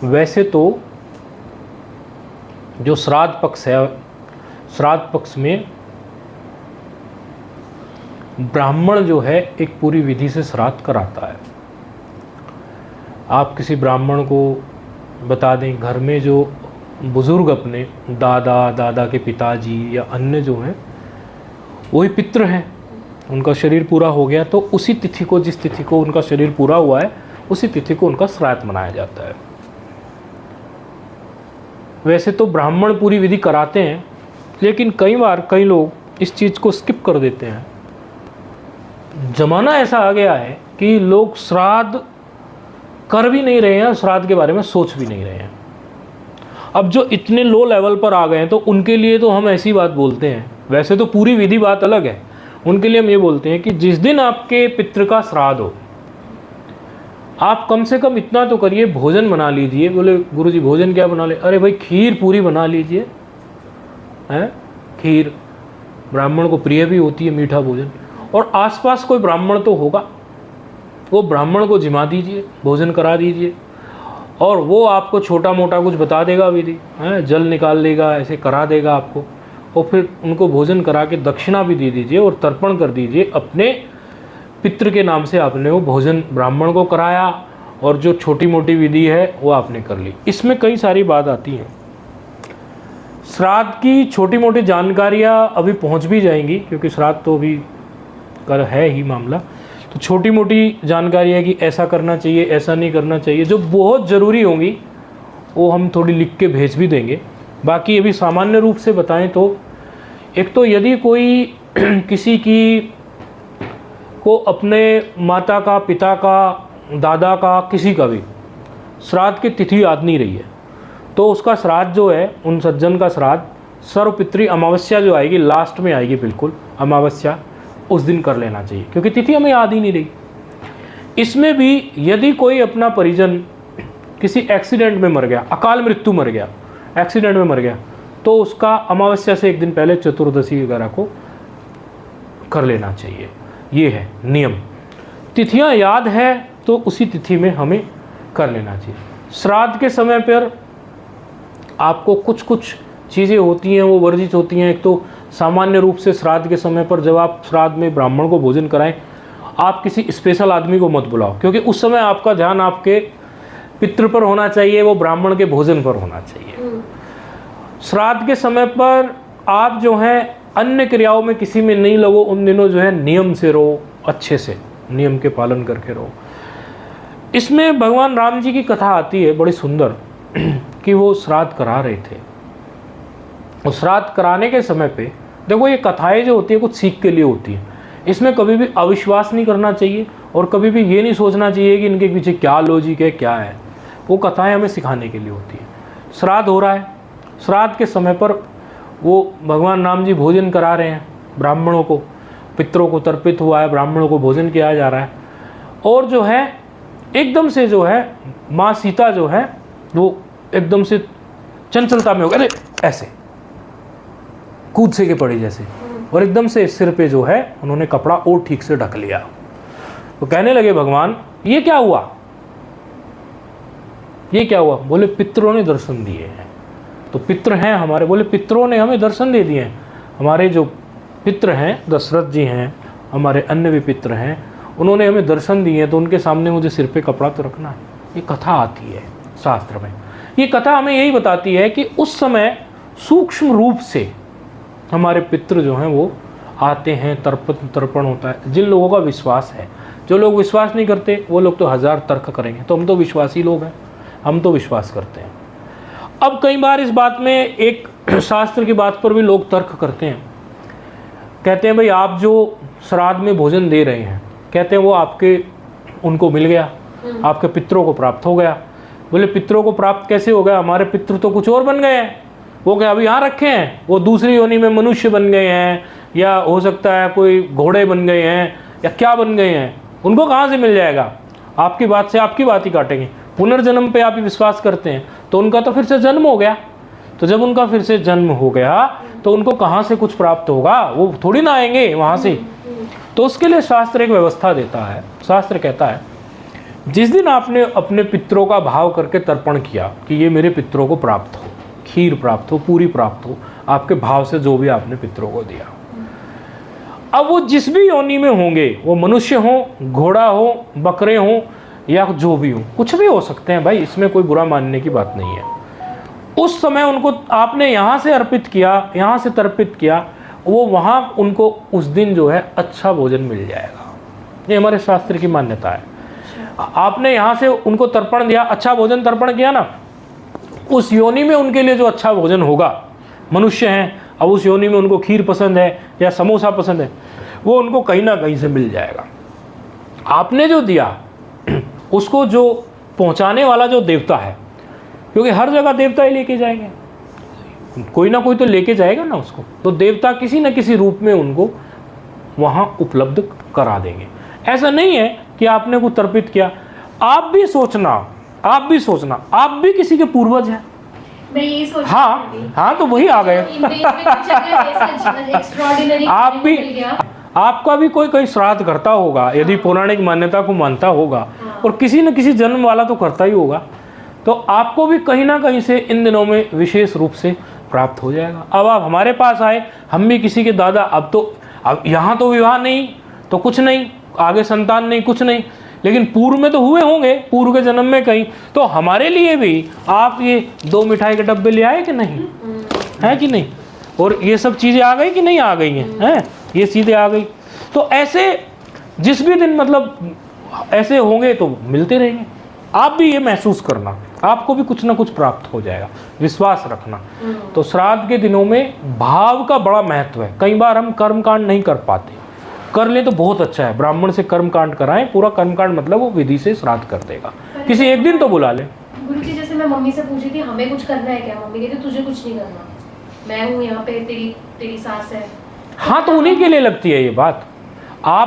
वैसे तो जो श्राद्ध पक्ष है, श्राद्ध पक्ष में ब्राह्मण जो है एक पूरी विधि से श्राद्ध कराता है। आप किसी ब्राह्मण को बता दें, घर में जो बुज़ुर्ग अपने दादा के पिताजी या अन्य जो हैं वही पितृ हैं, उनका शरीर पूरा हो गया तो उसी तिथि को, जिस तिथि को उनका शरीर पूरा हुआ है उसी तिथि को उनका श्राद्ध मनाया जाता है। वैसे तो ब्राह्मण पूरी विधि कराते हैं, लेकिन कई बार कई लोग इस चीज़ को स्किप कर देते हैं। ज़माना ऐसा आ गया है कि लोग श्राद्ध कर भी नहीं रहे हैं, श्राद्ध के बारे में सोच भी नहीं रहे हैं। अब जो इतने लो लेवल पर आ गए हैं तो उनके लिए तो हम ऐसी बात बोलते हैं, वैसे तो पूरी विधि बात अलग है, उनके लिए हम ये बोलते हैं कि जिस दिन आपके पितृ का श्राद्ध हो, आप कम से कम इतना तो करिए, भोजन बना लीजिए। बोले गुरुजी भोजन क्या बना ले? अरे भाई खीर पूरी बना लीजिए, हैं? खीर ब्राह्मण को प्रिय भी होती है, मीठा भोजन। और आसपास कोई ब्राह्मण तो होगा, वो ब्राह्मण को जिमा दीजिए, भोजन करा दीजिए, और वो आपको छोटा मोटा कुछ बता देगा विधि, हैं? जल निकाल देगा, ऐसे करा देगा आपको, और फिर उनको भोजन करा के दक्षिणा भी दे दीजिए और तर्पण कर दीजिए। अपने पितृ के नाम से आपने वो भोजन ब्राह्मण को कराया, और जो छोटी मोटी विधि है वो आपने कर ली। इसमें कई सारी बात आती हैं। श्राद्ध की छोटी मोटी जानकारियाँ अभी पहुंच भी जाएंगी, क्योंकि श्राद्ध तो अभी कर है ही मामला। तो छोटी मोटी जानकारी है कि ऐसा करना चाहिए, ऐसा नहीं करना चाहिए, जो बहुत ज़रूरी होंगी वो हम थोड़ी लिख के भेज भी देंगे। बाकी अभी सामान्य रूप से बताएं तो, एक तो यदि कोई किसी की को अपने माता का, पिता का, दादा का, किसी का भी श्राद्ध की तिथि याद नहीं रही है, तो उसका श्राद्ध जो है, उन सज्जन का श्राद्ध सर्वपितृ अमावस्या जो आएगी, लास्ट में आएगी बिल्कुल अमावस्या, उस दिन कर लेना चाहिए, क्योंकि तिथि हमें याद ही नहीं रही। इसमें भी यदि कोई अपना परिजन किसी एक्सीडेंट में मर गया, अकाल मृत्यु मर गया, एक्सीडेंट में मर गया, तो उसका अमावस्या से एक दिन पहले चतुर्दशी वगैरह को कर लेना चाहिए। ये है नियम। तिथियां याद है तो उसी तिथि में हमें कर लेना चाहिए। श्राद्ध के समय पर आपको कुछ कुछ चीज़ें होती हैं वो वर्जित होती हैं। एक तो सामान्य रूप से श्राद्ध के समय पर जब आप श्राद्ध में ब्राह्मण को भोजन कराएं, आप किसी स्पेशल आदमी को मत बुलाओ, क्योंकि उस समय आपका ध्यान आपके पितृ पर होना चाहिए, वो ब्राह्मण के भोजन पर होना चाहिए। श्राद्ध के समय पर आप जो है अन्य क्रियाओं में किसी में नहीं लगो, उन दिनों जो है नियम से रहो, अच्छे से नियम के पालन करके रहो। इसमें भगवान राम जी की कथा आती है बड़ी सुंदर, कि वो श्राद्ध करा रहे थे। और श्राद्ध कराने के समय पे देखो, ये कथाएं जो होती है कुछ सीख के लिए होती है। इसमें कभी भी अविश्वास नहीं करना चाहिए, और कभी भी ये नहीं सोचना चाहिए कि इनके पीछे क्या लॉजिक है, क्या है। वो कथाएं हमें सिखाने के लिए होती है। श्राद्ध हो रहा है, श्राद्ध के समय पर वो भगवान राम जी भोजन करा रहे हैं ब्राह्मणों को, पितरों को तर्पित हुआ है, ब्राह्मणों को भोजन किया जा रहा है। और जो है एकदम से जो है माँ सीता जो है वो एकदम से चंचलता में हो गए, अरे ऐसे कूद से के पड़ी जैसे, और एकदम से सिर पे जो है उन्होंने कपड़ा और ठीक से ढक लिया। तो कहने लगे भगवान, ये क्या हुआ, ये क्या हुआ? बोले पितरों ने दर्शन दिए हैं। तो पितृ हैं हमारे, बोले पितरों ने हमें दर्शन दे दिए हैं। हमारे जो पितृ हैं, दशरथ जी हैं, हमारे अन्य भी पितृ हैं, उन्होंने हमें दर्शन दिए हैं, तो उनके सामने मुझे सिर पे कपड़ा तो रखना है। ये कथा आती है शास्त्र में। ये कथा हमें यही बताती है कि उस समय सूक्ष्म रूप से हमारे पितृ जो हैं वो आते हैं, तर्पण होता है। जिन लोगों का विश्वास है, जो लोग विश्वास नहीं करते वो लोग तो हजार तर्क करेंगे, तो हम तो विश्वासी लोग हैं, हम तो विश्वास करते हैं। अब कई बार इस बात में एक शास्त्र की बात पर भी लोग तर्क करते हैं, कहते हैं भाई आप जो श्राद्ध में भोजन दे रहे हैं, कहते हैं वो आपके उनको मिल गया, आपके पितरों को प्राप्त हो गया। बोले पितरों को प्राप्त कैसे हो गया? हमारे पितृ तो कुछ और बन गए हैं, वो क्या अभी यहाँ रखे हैं? वो दूसरी योनि में मनुष्य बन गए हैं, या हो सकता है कोई घोड़े बन गए हैं, या क्या बन गए हैं, उनको कहाँ से मिल जाएगा? आपकी बात से आपकी बात ही काटेंगे। पुनर्जन्म पे आप ही विश्वास करते हैं, तो उनका तो फिर से जन्म हो गया। तो जब उनका फिर से जन्म हो गया तो उनको कहाँ से कुछ प्राप्त होगा? वो थोड़ी ना आएंगे वहाँ से। तो उसके लिए शास्त्र एक व्यवस्था देता है। शास्त्र कहता है जिस दिन आपने अपने पितरों का भाव करके तर्पण किया कि ये मेरे पितरों को प्राप्त हो, खीर प्राप्त हो, पूरी प्राप्त हो, आपके भाव से जो भी आपने पितरों को दिया, अब वो जिस भी योनि में होंगे, वो मनुष्य हो, घोड़ा हो, बकरे हो, या जो भी हो, कुछ भी हो सकते हैं भाई, इसमें कोई बुरा मानने की बात नहीं है। उस समय उनको आपने यहाँ से अर्पित किया, यहाँ से तर्पित किया, वो वहाँ उनको उस दिन जो है अच्छा भोजन मिल जाएगा। ये हमारे शास्त्र की मान्यता है। आपने यहाँ से उनको तर्पण दिया, अच्छा भोजन तर्पण किया ना, उस योनि में उनके लिए जो अच्छा भोजन होगा, मनुष्य हैं, अब उस योनि में उनको खीर पसंद है या समोसा पसंद है, वो उनको कहीं ना कहीं से मिल जाएगा। आपने जो दिया उसको जो पहुंचाने वाला जो देवता है, क्योंकि हर जगह देवता ही लेके जाएंगे, कोई ना कोई तो लेके जाएगा ना उसको, तो देवता किसी न किसी रूप में उनको वहाँ उपलब्ध करा देंगे। ऐसा नहीं है कि आपने को तर्पित किया, आप भी सोचना, आप भी किसी के पूर्वज हैं। मैं यही सोच हाँ, तो वही आ गए। आप भी, आपका भी कोई कहीं श्राद्ध करता होगा, यदि पौराणिक मान्यता को मानता होगा, और किसी न किसी जन्म वाला तो करता ही होगा, तो आपको भी कहीं ना कहीं से इन दिनों में विशेष रूप से प्राप्त हो जाएगा। अब आप हमारे पास आए, हम भी किसी के दादा, अब यहाँ तो विवाह नहीं तो कुछ नहीं, आगे संतान नहीं, कुछ नहीं, लेकिन पूर्व में तो हुए होंगे, पूर्व के जन्म में कहीं, तो हमारे लिए भी आप ये 2 मिठाई के डब्बे ले आए कि नहीं, है कि नहीं, और ये सब चीज़ें आ गई कि नहीं आ गई हैं, ये चीज़ें आ गई। तो ऐसे जिस भी दिन मतलब ऐसे होंगे तो मिलते रहेंगे। आप भी ये महसूस करना, आपको भी कुछ ना कुछ प्राप्त हो जाएगा, विश्वास रखना। तो श्राद्ध के दिनों में भाव का बड़ा महत्व है। कई बार हम कर्मकांड नहीं कर पाते, कर ले तो बहुत अच्छा है, ब्राह्मण से कर्मकांड कराएं, पूरा कर्मकांड मतलब वो विधि से श्राद्ध कर देगा, किसी एक दिन तो बुला ले। गुरुजी जैसे मैं मम्मी से पूछी थी हमें कुछ करना है क्या, मम्मी कहती तुझे कुछ नहीं करना, मैं हूँ यहाँ पे, तेरी सास है। हाँ, तो उन्हीं के लिए लगती है ये बात।